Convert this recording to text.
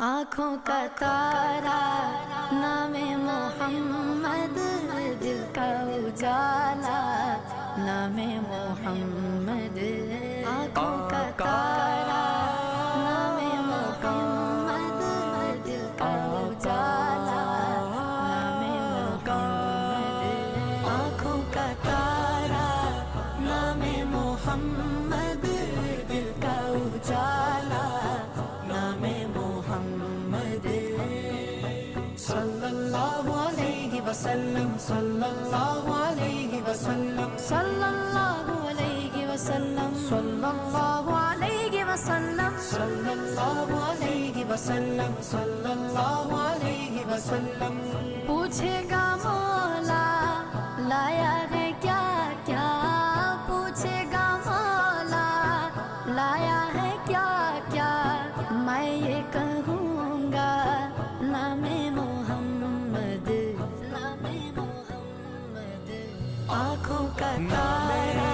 آنکھوں کا تارا نام محمد، دل کا اجالا نام محمد، آنکھوں کا تارا نام محمد، دل کا اجالا نام محمد، آنکھوں کا تارا نام محمد، دل کا اجالا نام محمد، صلی اللہ علیہ وسلم، صلی اللہ علیہ وسلم، صلی اللہ علیہ وسلم، صلی اللہ علیہ وسلم، صلی اللہ علیہ وسلم، صلی اللہ علیہ وسلم، پوچھے گا مولا لایا ہے کیا کیا، پوچھے گا مولا لایا ہے کیا کیا، میں یہ کہوں گا نام محمد، نام محمد، آنکھوں کا تارا